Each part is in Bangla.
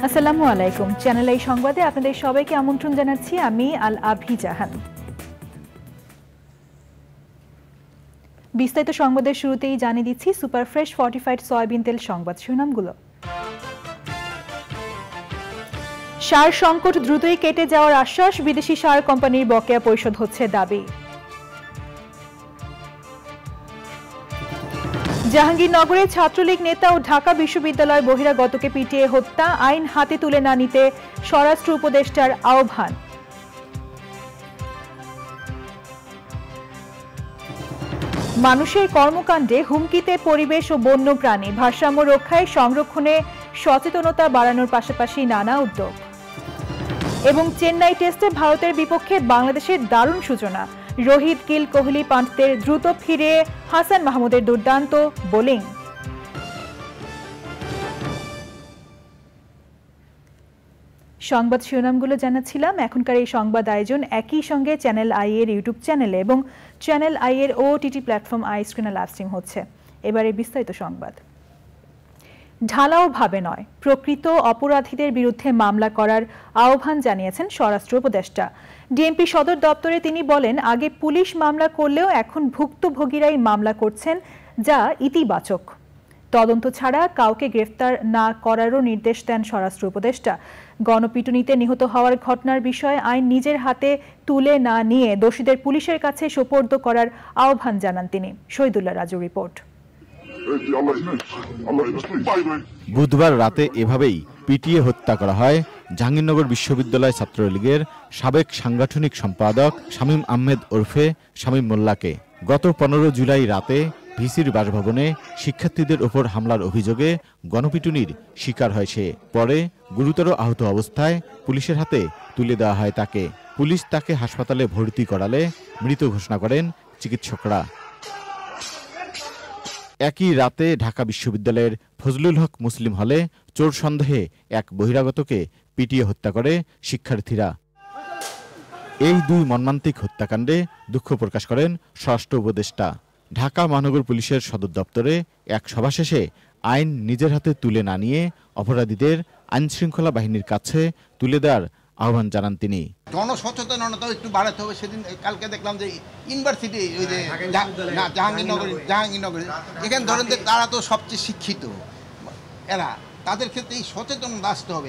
আসসালামু আলাইকুম। চ্যানেল আই সংবাদে আপনাদের সবাইকে আমন্ত্রণ জানাচ্ছি আমি আল আভি জাহান। বিস্তারিত সংবাদের শুরুতেই জানিয়ে দিচ্ছি সুপার ফ্রেশ ফর্টিফাইড সয়াবিন তেল সংবাদ শিরোনামগুলো। সার সংকট দ্রুতই কেটে যাওয়ার আশ্বাস, বিদেশি সার কোম্পানির বকেয়া পরিশোধ হচ্ছে দাবি। জাহাঙ্গীরনগরে ছাত্রলীগ নেতা ও ঢাকা বিশ্ববিদ্যালয় বহিরাগতকে পিটিয়ে হত্যা, আইন হাতে তুলে না নিতে স্বরাষ্ট্র উপদেষ্টার আহ্বান। মানুষের কর্মকাণ্ডে হুমকিতে পরিবেশ ও বন্যপ্রাণী, ভারসাম্য রক্ষায় সংরক্ষণে সচেতনতা বাড়ানোর পাশাপাশি নানা উদ্যোগ। এবং চেন্নাই টেস্টে ভারতের বিপক্ষে বাংলাদেশের দারুণ সূচনা, রোহিত, গিল, কোহলি, পান্থদের দ্রুত ফিরে হাসান মাহমুদের দুর্দান্ত বোলিং। সংবাদ শিরোনামগুলো জানাচ্ছিলাম। এখনকার এই সংবাদ আয়োজন একই সঙ্গে চ্যানেল আই এর ইউটিউব চ্যানেলে এবং চ্যানেল আই এর ওটিটি প্ল্যাটফর্ম আই স্ক্রিনে লাইভ স্ট্রিম হচ্ছে। এবারে বিস্তারিত সংবাদ। ঢালাও ভাবে নয়, প্রকৃত অপরাধীদের বিরুদ্ধে মামলা করার আহ্বান জানিয়েছেন স্বরাষ্ট্র উপদেষ্টা। ডিএমপি সদর দপ্তরে তিনি বলেন, আগে পুলিশ মামলা করলেও এখন ভুক্তভোগীরাই মামলা করছেন, যা ইতিবাচক। তদন্ত ছাড়া কাউকে গ্রেফতার না করারও নির্দেশ দেন স্বরাষ্ট্র উপদেষ্টা। গণপিটুনিতে নিহত হওয়ার ঘটনার বিষয়ে আইন নিজের হাতে তুলে না নিয়ে দোষীদের পুলিশের কাছে সোপর্দ করার আহ্বান জানান তিনি। শহীদুল্লাহ রাজু রিপোর্ট। বুধবার রাতে এভাবেই পিটিয়ে হত্যা করা হয় জাহাঙ্গীরনগর বিশ্ববিদ্যালয় ছাত্রলীগের সাবেক সাংগঠনিক সম্পাদক শামীম আহমেদ ওরফে শামীম মোল্লাকে। গত 15 জুলাই রাতে ভিসির বাসভবনে শিক্ষার্থীদের ওপর হামলার অভিযোগে গণপিটুনির শিকার হয় সে। পরে গুরুতর আহত অবস্থায় পুলিশের হাতে তুলে দেওয়া হয় তাকে। পুলিশ তাকে হাসপাতালে ভর্তি করালে মৃত ঘোষণা করেন চিকিৎসকরা। একই রাতে ঢাকা বিশ্ববিদ্যালয়ের ফজলুল হক মুসলিম হলে চোর সন্দেহে এক বহিরাগতকে পিটিয়ে হত্যা করে শিক্ষার্থীরা। এই দুই মর্মান্তিক হত্যাকাণ্ডে দুঃখ প্রকাশ করেন স্বরাষ্ট্র উপদেষ্টা। ঢাকা মহানগর পুলিশের সদর দপ্তরে এক সভা শেষে আইন নিজের হাতে তুলে না নিয়ে অপরাধীদের আইনশৃঙ্খলা বাহিনীর কাছে তুলে দেওয়ার আহ্বান জানান তিনি। জনসচেতনতাও একটু বাড়াতে হবে। সেদিন কালকে দেখলাম যে ইউনিভার্সিটি ওই যে জাহাঙ্গীরনগর এখানে ধরেন যে তারা তো সবচেয়ে শিক্ষিত, এরা তাদের ক্ষেত্রে এই সচেতনতা আসতে হবে।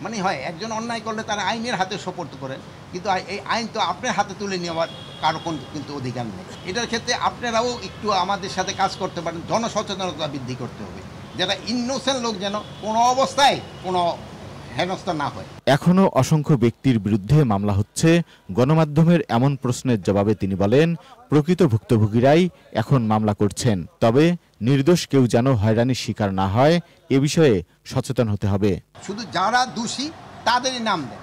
মানে হয় একজন অন্যায় করলে তারা আইনের হাতে সোপর্দ করেন, কিন্তু এই আইন তো আপনার হাতে তুলে নেওয়ার কারো কিন্তু অধিকার নেই। এটার ক্ষেত্রে আপনারাও একটু আমাদের সাথে কাজ করতে পারেন, জনসচেতনতা বৃদ্ধি করতে হবে, যারা ইনোসেন্ট লোক যেন কোনো অবস্থায় কোনো হেনস্থা না হয়। এখনো অসংখ্য ব্যক্তির বিরুদ্ধে মামলা হচ্ছে। গণমাধ্যমের এমন প্রশ্নের জবাবে তিনি বলেন, প্রকৃত ভুক্তভোগীরাই এখন মামলা করছেন, তবে নির্দোষ কেউ যেন হয়রানির শিকার না হয় এ বিষয়ে সচেতন হতে হবে। শুধু যারা দোষী তাদেরই নাম দেন,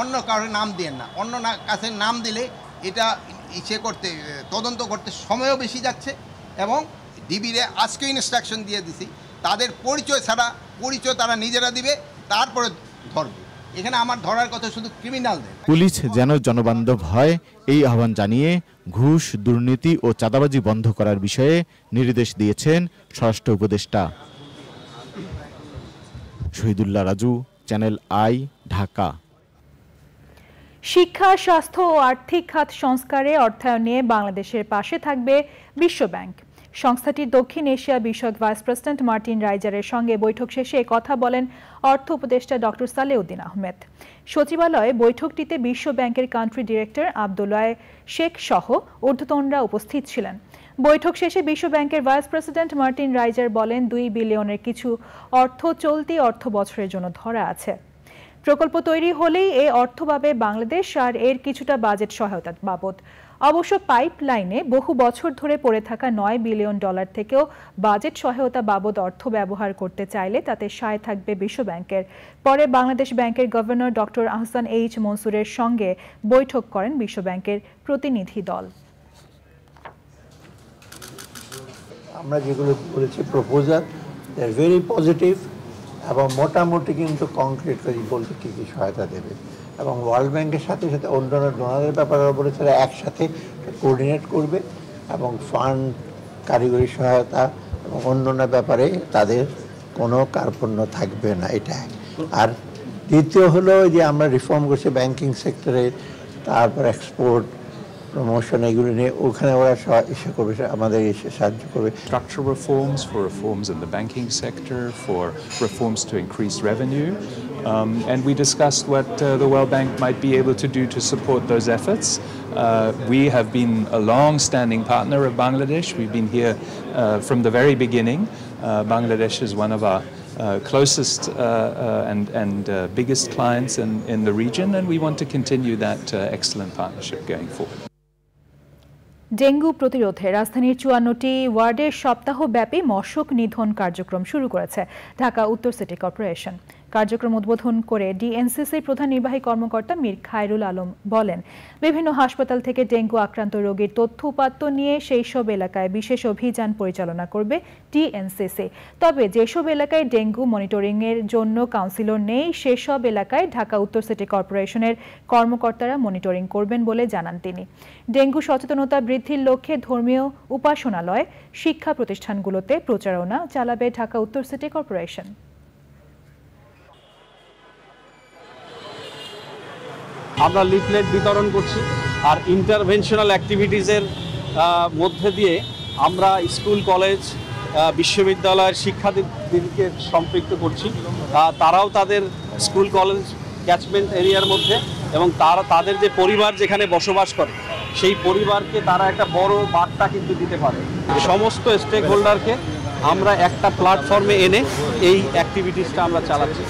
অন্য কারোর নাম দেন না। অন্য কাছে নাম দিলে এটা করতে তদন্ত করতে সময়ও বেশি যাচ্ছে। এবং ডিবিরে আজকে ইনস্ট্রাকশন দিয়ে দিছি, তাদের পরিচয় ছাড়া পরিচয় তারা নিজেরা দিবে, তারপরে ধরবে। এখানে আমার ধরার কথা শুধু ক্রিমিনালদের। পুলিশ যেন জনবান্ধব হয় এই আহ্বান জানিয়ে ঘুষ, দুর্নীতি ও চাঁদাবাজি বন্ধ করার বিষয়ে নির্দেশ দিয়েছেন স্বরাষ্ট্র উপদেষ্টা। Shahidullah Raju, channel I, Dhaka. শিক্ষা, স্বাস্থ্য ও আর্থিক খাত সংস্কারে অর্থায়নে বাংলাদেশের পাশে থাকবে বিশ্বব্যাংক। সংস্থাটির দক্ষিণ এশিয়া বিষয়ক ভাইস প্রেসিডেন্ট মার্টিন রাইজারের সঙ্গে বৈঠক শেষে কথা বলেন অর্থ উপদেষ্টা ডক্টর সালেউদ্দিন আহমেদ। সচিবালয়ে বৈঠকটিতে বিশ্ব ব্যাংকের কান্ট্রি ডিরেক্টর আব্দুল্লাহ শেখ সহ ঊর্ধ্বতনরা উপস্থিত ছিলেন। বৈঠক শেষে বিশ্ব ব্যাংকের ভাইস প্রেসিডেন্ট মার্টিন রাইজার বলেন, 2 বিলিয়নের কিছু অর্থ চলতি অর্থ বছরের জন্য ধরা আছে। প্রকল্প তৈরি হলেই এ অর্থ পাবে বাংলাদেশ, আর এর কিছুটা বাজেট সহায়তা বাবদ। অবশ্য পাইপলাইনে বহু বছর ধরে পড়ে থাকা $9 বিলিয়ন থেকেও বাজেট সহায়তা বাবদ অর্থ ব্যবহার করতে চাইলে তাতে সায় থাকবে বিশ্বব্যাংকের। পরে বাংলাদেশ ব্যাংকের governor doctor Ahsan H Mansur সঙ্গে বৈঠক করেন বিশ্বব্যাংকের প্রতিনিধি দল। আমরা যেগুলো বলেছি proposal, they are very positive এবং মোটামুটি কিন্তু কংক্রিট করে বলতে কী কী সহায়তা দেবে। এবং ওয়ার্ল্ড ব্যাংকের সাথে সাথে অন্যান্য ডোনারের ব্যাপারে বলেছে তারা একসাথে কোঅর্ডিনেট করবে এবং ফান্ড, কারিগরি সহায়তা এবং অন্যান্য ব্যাপারে তাদের কোনো কার্পণ্য থাকবে না। এটা আর দ্বিতীয় হলো যে আমরা রিফর্ম করছি ব্যাংকিং সেক্টরে, তারপর এক্সপোর্ট প্রমোশন, এগুলো নিয়ে ওখানে ওরা এসে করবে, আমাদের এসে সাহায্য করবে। Structural reforms, for reforms in the banking sector, for reforms to increase revenue. And we discussed what the World Bank might be able to do to support those efforts. We have been a long-standing partner of Bangladesh. We've been here from the very beginning. Bangladesh is one of our closest and biggest clients in the region, and we want to continue that excellent partnership going forward. Dengue প্রতিরোধে রাজধানীর ৫৪টি ওয়ার্ডের সপ্তাহব্যাপী মশক নিধন কার্যক্রম শুরু করেছে ঢাকা উত্তর সিটি কর্পোরেশন। কার্যক্রম উদ্বোধন করে ডিএনসিসির প্রধান নির্বাহী কর্মকর্তা মীর খায়রুল আলম বলেন, বিভিন্ন হাসপাতাল থেকে ডেঙ্গু আক্রান্ত রোগীর তথ্য উপাত্ত নিয়ে সেই সব এলাকায় বিশেষ অভিযান পরিচালনা করবে ডিএনসিসি। তবে যেসব এলাকায় ডেঙ্গু মনিটরিংয়ের জন্য কাউন্সিলর নেই, সেসব এলাকায় ঢাকা উত্তর সিটি কর্পোরেশনের কর্মকর্তারা মনিটরিং করবেন বলে জানান তিনি। ডেঙ্গু সচেতনতা বৃদ্ধির লক্ষ্যে ধর্মীয় উপাসনালয়, শিক্ষা প্রতিষ্ঠানগুলোতে প্রচারণা চালাবে ঢাকা উত্তর সিটি কর্পোরেশন। আমরা লিফলেট বিতরণ করছি, আর ইন্টারভেনশনাল অ্যাক্টিভিটিসের মধ্যে দিয়ে আমরা স্কুল, কলেজ, বিশ্ববিদ্যালয়ের শিক্ষার্থীদেরকে সম্পৃক্ত করছি। তারাও তাদের স্কুল, কলেজ ক্যাচমেন্ট এরিয়ার মধ্যে এবং তাদের যে পরিবার যেখানে বসবাস করে সেই পরিবারকে তারা একটা বড় বার্তা কিন্তু দিতে পারে। সমস্ত স্টেক হোল্ডারকে আমরা একটা প্ল্যাটফর্মে এনে এই অ্যাক্টিভিটিসটা আমরা চালাচ্ছি।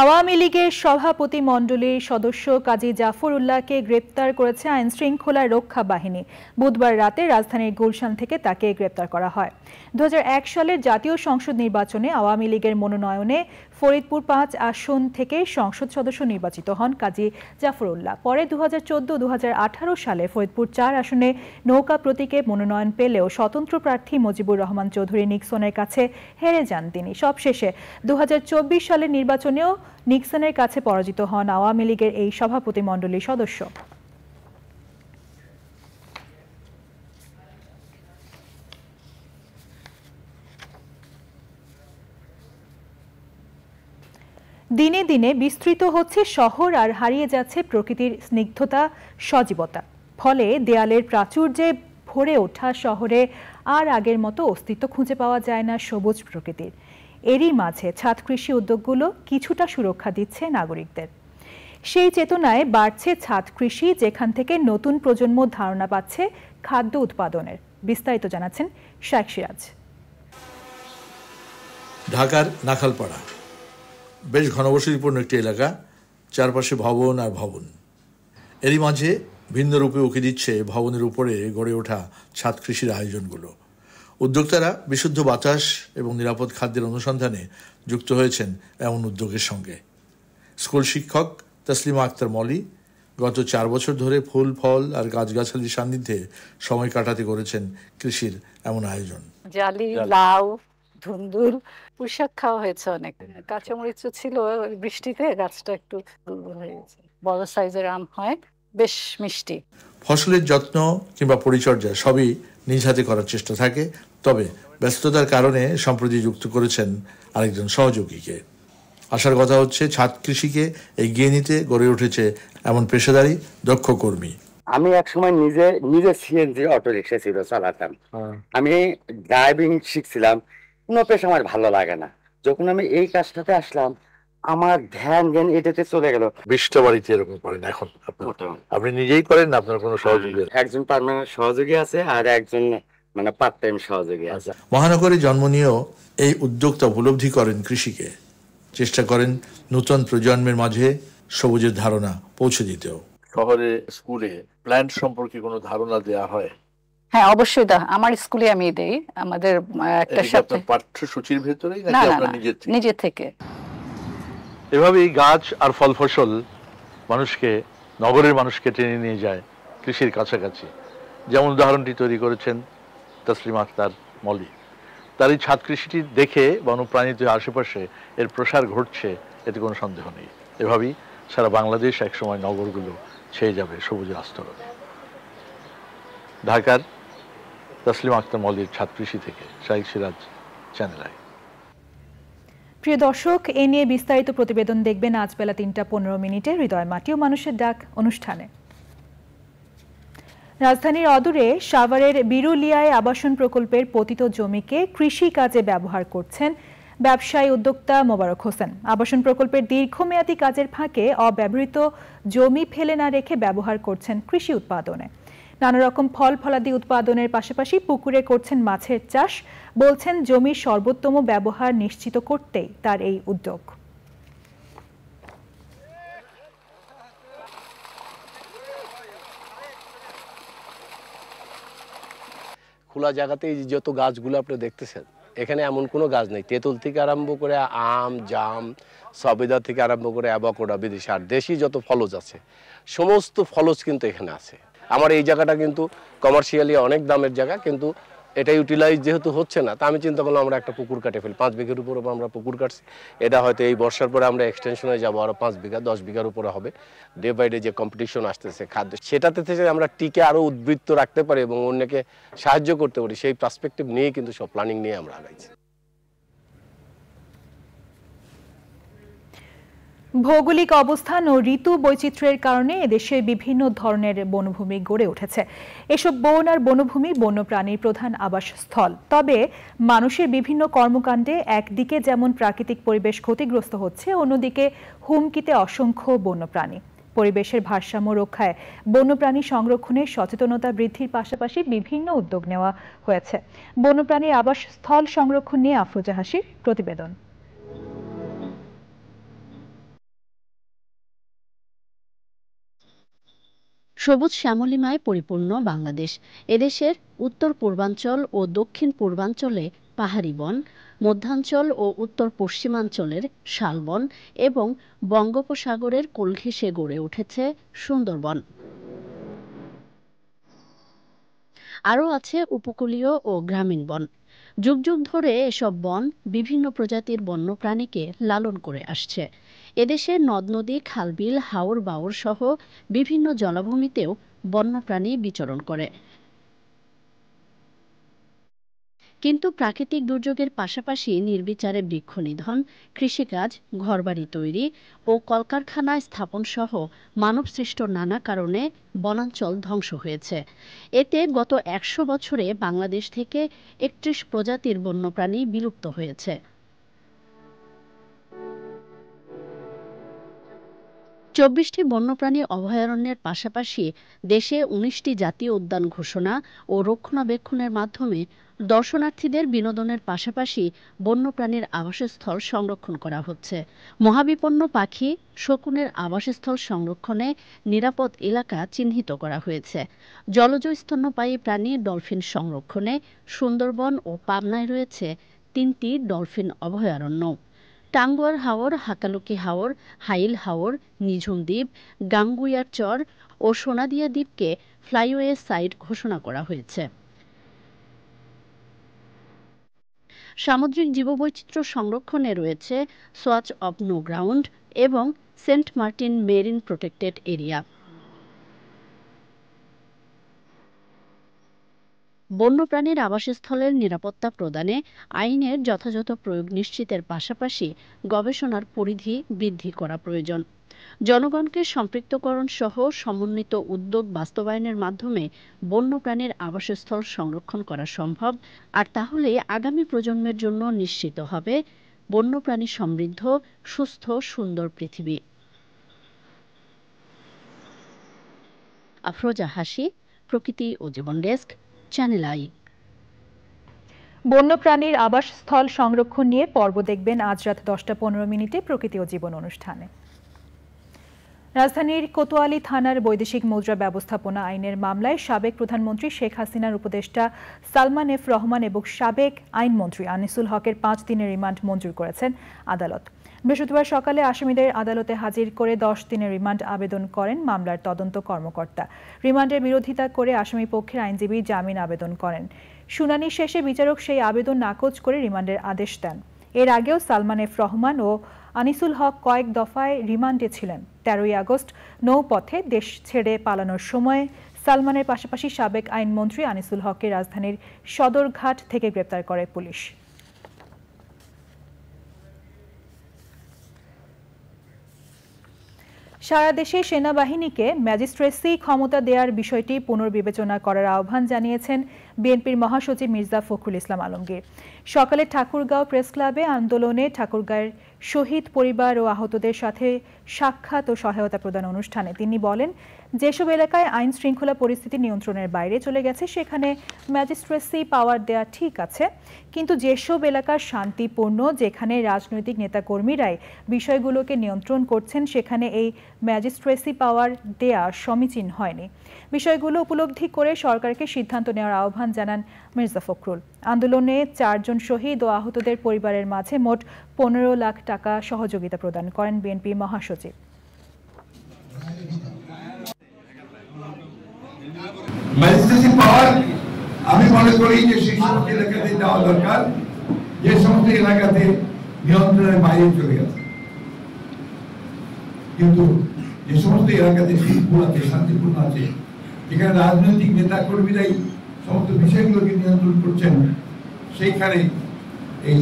আওয়ামী লীগের সভাপতি মণ্ডলীর সদস্য কাজী জাফর উল্লাহকে গ্রেপ্তার করেছে আইন শৃঙ্খলা রক্ষা বাহিনী। বুধবার রাতে রাজধানীর গুলশান থেকে তাকে গ্রেপ্তার করা হয়। ২০০১ সালের জাতীয় সংসদ নির্বাচনে আওয়ামী লীগের মনোনয়নে ফরিদপুর ৫ আসন থেকে সংসদ সদস্য নির্বাচিত হন কাজী জাফর উল্লাহ। পরে ২০১৪-২০১৮ সালে ফরিদপুর ৪ আসনে নৌকা প্রতীকে মনোনয়ন পেলেও স্বতন্ত্র প্রার্থী মুজিবুর রহমান চৌধুরী নিক্সনের কাছে হেরে যান তিনি। সবশেষে ২০২৪ সালের নির্বাচনেও নিক্সনের কাছে পরাজিত হন আওয়ামী লীগের এই সভাপতি মণ্ডলীর সদস্য। দিনে দিনে বিস্তৃত হচ্ছে শহর আর হারিয়ে যাচ্ছে প্রকৃতির স্নিগ্ধতা, সজীবতা। ফলে দেয়ালের প্রাচুর্যে ভরে ওঠা শহরে আর আগের মতো অস্তিত্ব খুঁজে পাওয়া যায় না সবুজ প্রকৃতির। এরই মাঝে ছাদ কৃষি উদ্যোগগুলো কিছুটা সুরক্ষা দিচ্ছে নাগরিকদের। সেই চেতনায় বাড়ছে ছাদ কৃষি, যেখান থেকে নতুন প্রজন্ম ধারণা পাচ্ছে খাদ্য উৎপাদনের। বিস্তারিত জানাচ্ছেন শেখ সিরাজ। ঢাকার নাখালপাড়া বেশ ঘনবসতিপূর্ণ একটি এলাকা, চারপাশে ভবন আর ভবন। এরই মাঝে ভিন্ন রূপে উঁকি দিচ্ছে ভবনের উপরে গড়ে ওঠা ছাদ কৃষির আয়োজনগুলো। উদ্যোক্তারা বিশুদ্ধ বাতাস এবং নিরাপদ খাদ্যের অনুসন্ধানে যুক্ত হয়েছেন এমন উদ্যোগের সঙ্গে। স্কুল শিক্ষক তসলিমা আক্তার মলি গত 4 বছর ধরে ফুল, ফল আর গাছগাছালির সান্নিধ্যে সময় কাটাতে করেছেন কৃষির এমন আয়োজন। জালি, লাউ, ধুন্দুল, পুঁইশাক খাওয়া হয়েছে অনেক। কাঁচামরিচও ছিল, বৃষ্টিতে গাছটা একটু দুর্বল হয়ে গেছে। বড় সাইজের আম হয়, বেশ মিষ্টি। ফসলের যত্ন কিংবা পরিচর্যা সবই নিজ হাতে করার চেষ্টা থাকে, তবে ব্যস্ততার কারণে সম্প্রতি যুক্ত করেছেন আরেকজন সহযোগীকে। আসার কথা হচ্ছে ছাদ কৃষিকে এগিয়ে নিতে গড়ে উঠেছে এমন পেশাদারি দক্ষ কর্মী। আমি একসময় নিজে সিএনজি অটো রিক্সা ছিল চালাতাম। আমি ড্রাইভিং শিখছিলাম, কোনো পেশা আমার ভালো লাগে না। যখন আমি এই কাজটাতে আসলাম, আমার ধ্যান এটাতে চলে গেল। 20টা বাড়িতে এরকম করেন এখন? আপনি নিজেই করেন না আপনার কোনো সহযোগী? একজন পার্মানেন্ট সহযোগী আছে আর একজন পার্ট টাইম সহযোগী আছে। মহানগরে জন্ম নিয়েও এই উদ্যোক্তা উপলব্ধি করেন কৃষিকে, চেষ্টা করেন নতুন প্রজন্মের মাঝে সবুজের ধারণা পৌঁছে দিতেও। শহরে স্কুলে প্ল্যান্ট সম্পর্কে কোনো ধারণা দেয়া হয়? হ্যাঁ, অবশ্যই আমার স্কুলে আমি দেই। আমাদের একটা সপ্তাহে পাঠ্যসূচির ভেতরেই নাকি আপনার নিজে থেকে? এভাবেই গাছ আর ফল ফসল নগরের মানুষকে টেনে নিয়ে যায় কৃষির কাছাকাছি। যেমন উদাহরণটি তৈরি করেছেন তসলিমা আক্তার মলি। তার এই ছাদ কৃষিটি দেখে বন্যপ্রাণীত আশেপাশে এর প্রসার ঘটছে, এতে কোনো সন্দেহ নেই। এভাবেই সারা বাংলাদেশ একসময় নগরগুলো ছেয়ে যাবে সবুজের আস্তরণে। ঢাকার তসলিমা আক্তার মলির ছাদ কৃষি থেকে শেখ সিরাজ, চ্যানেল আই। প্রিয় দর্শক, এ নিয়ে বিস্তারিত প্রতিবেদন দেখবেন আজ বেলা ৩:১৫ হৃদয় মাটি ও মানুষের ডাক অনুষ্ঠানে। রাজধানীর অদূরে সাভারের বিরুলিয়ায় আবাসন প্রকল্পের পতিত জমিকে কৃষি কাজে ব্যবহার করছেন ব্যবসায়ী উদ্যোক্তা মোবারক হোসেন। আবাসন প্রকল্পের দীর্ঘমেয়াদী কাজের ফাঁকে অব্যবহৃত জমি ফেলে না রেখে ব্যবহার করছেন কৃষি উৎপাদনে। নানা রকম ফল ফলাদি উৎপাদনের পাশাপাশি পুকুরে করছেন মাছের চাষ। বলছেন জমির সর্বোত্তম ব্যবহার নিশ্চিত করতেই তার এই উদ্যোগ। খোলা জায়গাতেই যত গাছগুলো আপনি দেখতেছেন, এখানে এমন কোনো গাছ নেই। তেঁতুল থেকে আরম্ভ করে আম, জাম, সবেদা থেকে আরম্ভ করে অ্যাভোকাডো, বিদেশি আর দেশি যত ফলজ আছে সমস্ত ফলজ কিন্তু এখানে আছে। আমার এই জায়গাটা কিন্তু কমার্শিয়ালি অনেক দামের জায়গা, কিন্তু এটা ইউটিলাইজ যেহেতু হচ্ছে না, তা আমি চিন্তা করলাম আমরা একটা পুকুর কাটে ফেলি। 5 বিঘার উপরে আমরা পুকুর কাটছি। এটা হয়তো এই বর্ষার পরে আমরা এক্সটেনশনে যাবো, আরও 5 বিঘা 10 বিঘার উপরে হবে। ডে বাই ডে যে কম্পিটিশন আসতেছে খাদ্য, সেটাতে থেকে আমরা টিকে আরও উদ্বৃত্ত রাখতে পারি এবং অন্যকে সাহায্য করতে পারি, সেই পার্সপেক্টিভ নিয়ে কিন্তু সব প্ল্যানিং নিয়ে আমরা আগাইছি। ভৌগোলিক অবস্থান ও ঋতু বৈচিত্র্যের কারণে এদেশে বিভিন্ন ধরনের বনভূমি গড়ে উঠেছে। এসব বন আর বনভূমি বন্যপ্রাণীর প্রধান আবাসস্থল। তবে মানুষের বিভিন্ন কর্মকাণ্ডে একদিকে যেমন প্রাকৃতিক পরিবেশ ক্ষতিগ্রস্ত হচ্ছে, অন্যদিকে হুমকিতে অসংখ্য বন্যপ্রাণী। পরিবেশের ভারসাম্য রক্ষায় বন্যপ্রাণী সংরক্ষণের সচেতনতা বৃদ্ধির পাশাপাশি বিভিন্ন উদ্যোগ নেওয়া হয়েছে। বন্যপ্রাণীর আবাসস্থল সংরক্ষণ নিয়ে আফরোজা হাসির প্রতিবেদন। সবুজ শ্যামলিমায় পরিপূর্ণ বাংলাদেশ। এদেশের উত্তর পূর্বাঞ্চল ও দক্ষিণ পূর্বাঞ্চলে পাহাড়ি বন, মধ্যাঞ্চল ও উত্তর পশ্চিমাঞ্চলের শালবন এবং বঙ্গোপসাগরের কোল ঘেঁষে গড়ে উঠেছে সুন্দরবন। আরও আছে উপকূলীয় ও গ্রামীণ বন। যুগ যুগ ধরে এসব বন বিভিন্ন প্রজাতির বন্যপ্রাণীকে লালন করে আসছে। এদেশে নদ নদী, খালবিল, হাওর বাওর সহ বিভিন্ন জলাভূমিতেও বন্যপ্রাণী বিচরণ করে। কিন্তু প্রাকৃতিক দুর্যোগের পাশাপাশি নির্বিচারে বৃক্ষ নিধন, কৃষিকাজ, ঘরবাড়ি তৈরি ও কলকারখানা স্থাপন সহ মানবসৃষ্ট নানা কারণে বনাঞ্চল ধ্বংস হয়েছে। এতে গত 100 বছরে বাংলাদেশ থেকে 31 প্রজাতির বন্যপ্রাণী বিলুপ্ত হয়েছে। 24টি বন্যপ্রাণী অভয়ারণ্যের পাশাপাশি দেশে 19টি জাতীয় উদ্যান ঘোষণা ও রক্ষণাবেক্ষণের মাধ্যমে দর্শনার্থীদের বিনোদনের পাশাপাশি বন্যপ্রাণীর আবাসস্থল সংরক্ষণ করা হচ্ছে। মহাবিপন্ন পাখি, শকুনের আবাসস্থল সংরক্ষণে নিরাপদ এলাকা চিহ্নিত করা হয়েছে। জলজ স্তন্যপায়ী প্রাণী ডলফিন সংরক্ষণে সুন্দরবন ও পাবনায় রয়েছে 3টি ডলফিন অভয়ারণ্য। টাঙ্গুয়ার হাওর, হাকালুকি হাওর, হাইল হাওর, নিঝুম দ্বীপ, গাঙ্গুইয়ার চর ও সোনাদিয়া দ্বীপকে ফ্লাইওয়ে সাইট ঘোষণা করা হয়েছে। সামুদ্রিক জীববৈচিত্র্য সংরক্ষণে রয়েছে সোয়াচ অব নো গ্রাউন্ড এবং Saint Martin marine protected area. বন্যপ্রাণীর আবাসস্থলের নিরাপত্তা প্রদানে আইনের যথাযথ প্রয়োগ নিশ্চিতের পাশাপাশি গবেষণার পরিধি বৃদ্ধি করা প্রয়োজন। জনগণকে সম্পৃক্তকরণ সহ সমন্বিত উদ্যোগ বাস্তবায়নের মাধ্যমে বন্যপ্রাণীর আবাসস্থল সংরক্ষণ করা সম্ভব। আর তাহলে আগামী প্রজন্মের জন্য নিশ্চিত হবে বন্যপ্রাণী সমৃদ্ধ, সুস্থ, সুন্দর পৃথিবী। আফরোজা হাসি, প্রকৃতি ও জীবন ডেস্ক, চ্যানেল আই। বন্যপ্রাণীর আবাসস্থল সংরক্ষণ নিয়ে পর্ব দেখবেন আজ রাত 10:15 প্রকৃতি ও জীবন অনুষ্ঠানে। রাজধানীর কোতোয়ালি থানার বৈদেশিক মুদ্রা ব্যবস্থাপনা আইনের মামলায় সাবেক প্রধানমন্ত্রী শেখ হাসিনার উপদেষ্টা সালমান এফ রহমান এবং সাবেক আইনমন্ত্রী আনিসুল হকের 5 দিনের রিমান্ড মঞ্জুর করেছেন আদালত। বৃহস্পতিবার সকালে আসামিদের আদালতে হাজির করে 10 দিনের রিমান্ড আবেদন করেন মামলার তদন্ত কর্মকর্তা। রিমান্ডের বিরোধিতা করে আসামি পক্ষের আইনজীবী জামিন আবেদন করেন। শুনানি শেষে বিচারক সেই আবেদন নাকচ করে রিমান্ডের আদেশ দেন। এর আগেও সালমান এফ রহমান ও আনিসুল হক কয়েক দফায় রিমান্ডে ছিলেন। 13ই আগস্ট নৌপথে দেশ ছেড়ে পালানোর সময় সালমানের পাশাপাশি সাবেক আইনমন্ত্রী আনিসুল হককে রাজধানীর সদরঘাট থেকে গ্রেপ্তার করে পুলিশ। সারা দেশে সেনাবাহিনীকে ম্যাজিস্ট্রেসি ক্ষমতা দেওয়ার বিষয়টি পুনর্বিবেচনা করার আহ্বান জানিয়েছেন বিএনপির মহাসচিব মির্জা ফখরুল ইসলাম আলমগীর। সকালে ঠাকুরগাঁও প্রেস ক্লাবে আন্দোলনে ঠাকুরগাঁয়ের শহীদ পরিবার ও আহতদের সাথে সাক্ষাৎ ও সহায়তা প্রদান অনুষ্ঠানে তিনি বলেন, যেসব এলাকায় আইন শৃঙ্খলা পরিস্থিতি নিয়ন্ত্রণের বাইরে চলে গেছে সেখানে ম্যাজিস্ট্রেসি পাওয়ার দেয়া ঠিক আছে, কিন্তু যেসব এলাকা শান্তিপূর্ণ, যেখানে রাজনৈতিক নেতাকর্মীরাই বিষয়গুলোকে নিয়ন্ত্রণ করছেন, সেখানে এই ম্যাজিস্ট্রেসি পাওয়ার দেয়া সমীচীন হয়নি। বিষয়গুলো উপলব্ধি করে সরকারকে সিদ্ধান্ত নেওয়ার আহ্বান জানান মির্জা ফখরুল। আন্দোলনে 4 জন শহীদ ও আহতদের পরিবারের মাঝে মোট 15 লাখ টাকা সহযোগিতা প্রদান করেন বিএনপি মহাসচিব। ম্যাজিস্ট্রেসি পাওয়ার আমি মনে করি যে সেই সমস্ত এলাকাতে দেওয়া দরকার যে সমস্ত এলাকাতে নিয়ন্ত্রণের বাইরে চলে গেছে, কিন্তু যে সমস্ত এলাকাতে শৃঙ্খলা আছে, শান্তিপূর্ণ আছে, যেখানে রাজনৈতিক নেতা কর্মীরাই সমস্ত বিষয়গুলোকে নিয়ন্ত্রণ করছেন, সেইখানে এই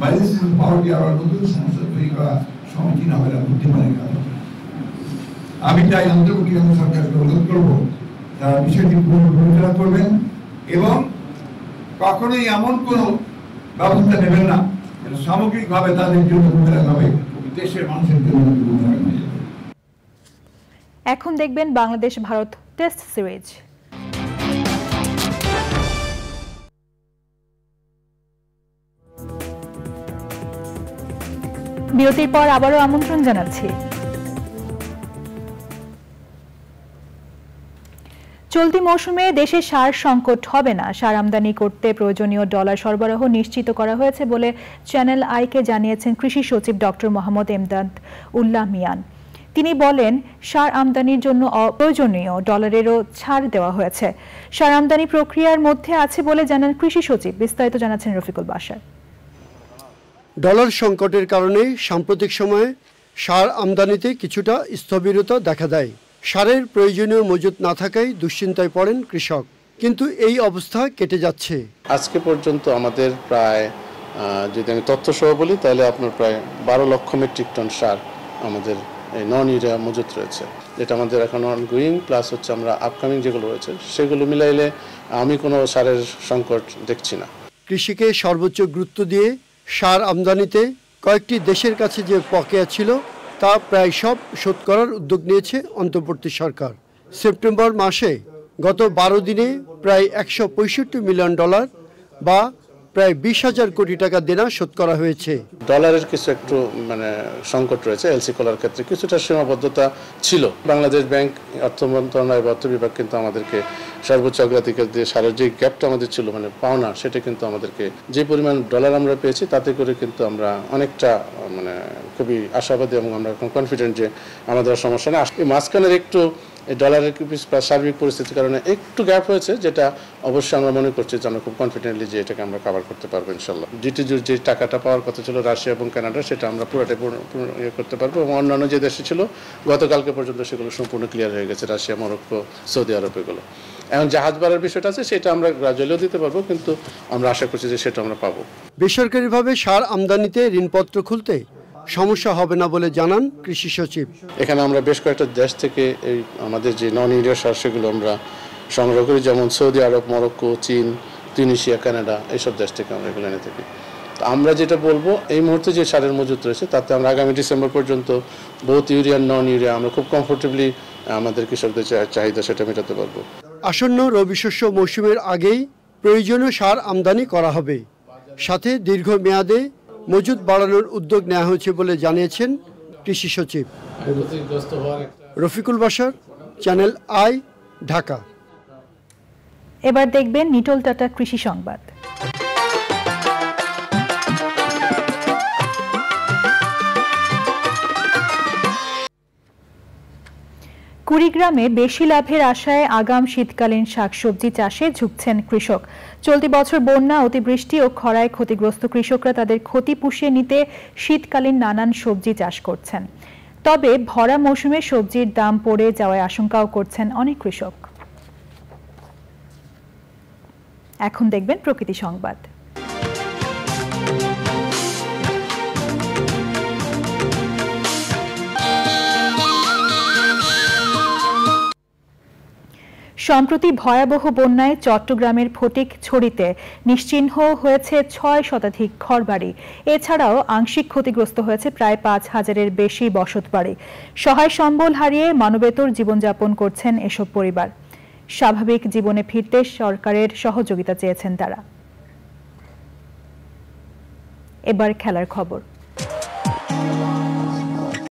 ম্যাজিস্ট্রেসি পাওয়ার দেওয়ার নতুন সমস্যা তৈরি করা সমীচীন হবে না, বুদ্ধিমানের কাজ। আমি তাই অন্তর্বর্তীকালীন সরকারকে অনুরোধ করবো তারা বিষয়টি পুনর্বিবেচনা করবেন এবং কখনোই এমন কোনো ব্যবস্থা নেবেন না সামগ্রিকভাবে তাদের জন্য ভূমিকা হবে, দেশের মানুষের জন্য ভূমিকা হয়ে যাবে। এখন দেখবেন বাংলাদেশ ভারত টেস্ট সিরিজ। বিরতির পর আবারও আমন্ত্রণ জানাচ্ছি। চলতি মৌসুমে দেশে সার সংকট হবে না, সার আমদানি করতে প্রয়োজনীয় ডলার সরবরাহ নিশ্চিত করা হয়েছে বলে চ্যানেল আইকে জানিয়েছেন কৃষি সচিব ডক্টর মোহাম্মদ এমদাদ উল্লাহ মিয়ান। তিনি বলেন, সার আমদানির জন্য অপ্রয়োজনীয় ডলারেরও ছাড় দেওয়া হয়েছে। সার আমদানি প্রক্রিয়ার মধ্যে আছে বলে জানান কৃষি সচিব। বিস্তারিত জানাচ্ছেন রফিকুল বাশার। ডলার সংকটের কারণে সাম্প্রতিক সময়ে সার আমদানিতে কিছুটা স্থবিরতা দেখা দেয়। সারের প্রয়োজনীয় মজুত না থাকায় দুশ্চিন্তায় পড়েন কৃষক, কিন্তু এই অবস্থা কেটে যাচ্ছে। আজকে পর্যন্ত আমাদের প্রায়, যদি আমি তথ্য সহ বলি, তাহলে আপনার প্রায় 12 লক্ষ মেট্রিক টন সার আমাদের এই নন ইউরিয়া মজুত রয়েছে, যেটা আমাদের এখন অনগোয়িং, প্লাস হচ্ছে আমরা আপকামিং যেগুলো রয়েছে সেগুলো মিলাইলে আমি কোনো সারের সংকট দেখছি না। কৃষিকে সর্বোচ্চ গুরুত্ব দিয়ে সার আমদানিতে কয়েকটি দেশের কাছে যে বকেয়া ছিল তা প্রায় সব শোধ করার উদ্যোগ নিয়েছে অন্তর্বর্তী সরকার। সেপ্টেম্বর মাসে গত 12 দিনে প্রায় 165 মিলিয়ন ডলার বা প্রায় 20,000 কোটি টাকা দেনা শোধ করা হয়েছে। ডলারের কিছু একটু সংকট রয়েছে, এলসি কলার ক্ষেত্রে কিছুটা সীমাবদ্ধতা ছিল। বাংলাদেশ ব্যাংক, অর্থ মন্ত্রণালয় বা অর্থ বিভাগ কিন্তু আমাদেরকে সর্বোচ্চ অগ্রাধিকার দিয়ে সারের যে গ্যাপটা আমাদের ছিল, পাওনা, সেটা কিন্তু আমাদেরকে যে পরিমাণ ডলার আমরা পেয়েছি তাতে করে কিন্তু আমরা অনেকটা খুবই আশাবাদী এবং আমরা এখন কনফিডেন্ট যে আমাদের সমস্যা নেই। মাঝখানের একটু ডলারের সার্বিক পরিস্থিতির কারণে একটু গ্যাপ হয়েছে, যেটা অবশ্যই আমরা মনে করছি যে আমরা খুব কনফিডেন্টলি যে এটাকে আমরা কভার করতে পারবো ইনশাল্লাহ। ডিটিজির যে টাকাটা পাওয়ার কথা ছিল রাশিয়া এবং কানাডা, সেটা আমরা পুরোটাই করতে পারবো এবং অন্যান্য যে দেশে ছিল গতকালকে পর্যন্ত সেগুলো সম্পূর্ণ ক্লিয়ার হয়ে গেছে, রাশিয়া, মরক্কো, সৌদি আরব, এগুলো। এখন জাহাজ ভাড়ার বিষয়টা আছে, সেটা আমরা গ্রাজুয়ালিও দিতে পারবো, কিন্তু আমরা আশা করছি যে সেটা আমরা পাবো। বেসরকারিভাবে সার আমদানিতে ঋণপত্র খুলতে সমস্যা হবে না বলে জানান কৃষি সচিব। এখানে আমরা বেশ কয়েকটা দেশ থেকে এই আমাদের যে নন ইউরিয়া সার সেগুলো আমরা সংগ্রহ করি, যেমন সৌদি আরব, মরক্কো, চীন, তিউনিসিয়া, কানাডা, এইসব দেশ থেকে আমরা এগুলো এনে থাকি। আমরা যেটা বলবো, এই মুহূর্তে যে সারের মজুত রয়েছে তাতে আমরা আগামী ডিসেম্বর পর্যন্ত বোথ ইউরিয়া নন ইউরিয়া আমরা খুব কমফোর্টেবলি আমাদের কৃষকদের চাহিদা সেটা মেটাতে পারবো। আসন্ন রবি শস্য মৌসুমের আগেই প্রয়োজনীয় সার আমদানি করা হবে, সাথে দীর্ঘমেয়াদে মজুত বাড়ানোর উদ্যোগ নেওয়া হয়েছে বলে জানিয়েছেন কৃষি সচিব। Rafiqul Bashar, channel I, Dhaka. এবার দেখবেন নিটল টাটা কৃষি সংবাদ। কুড়িগ্রামে বেশি লাভের আশায় আগাম শীতকালীন শাকসবজি চাষে ঝুঁকছেন কৃষক। চলতি বছর বন্যা, অতিবৃষ্টি ও খরায় ক্ষতিগ্রস্ত কৃষকরা তাদের ক্ষতি পুষিয়ে নিতে শীতকালীন নানান সবজি চাষ করছেন। তবে ভরা মৌসুমে সবজির দাম পড়ে যাওয়ার আশঙ্কাও করছেন অনেক কৃষক। এখন দেখবেন প্রকৃতি সংবাদ। সম্প্রতি ভয়াবহ বন্যায় চট্টগ্রামের ফটিকছড়িতে নিশ্চিহ্ন হয়েছে ৬ শতাধিক ঘরবাড়ি। এছাড়াও আংশিক ক্ষতিগ্রস্ত হয়েছে প্রায় ৫,০০০-এর বেশি বসতবাড়ি। সহায় সম্বল হারিয়ে মানবেতর জীবনযাপন করছেন এসব পরিবার। স্বাভাবিক জীবনে ফিরতে সরকারের সহযোগিতা চেয়েছেন তারা। এবার খেলার খবর।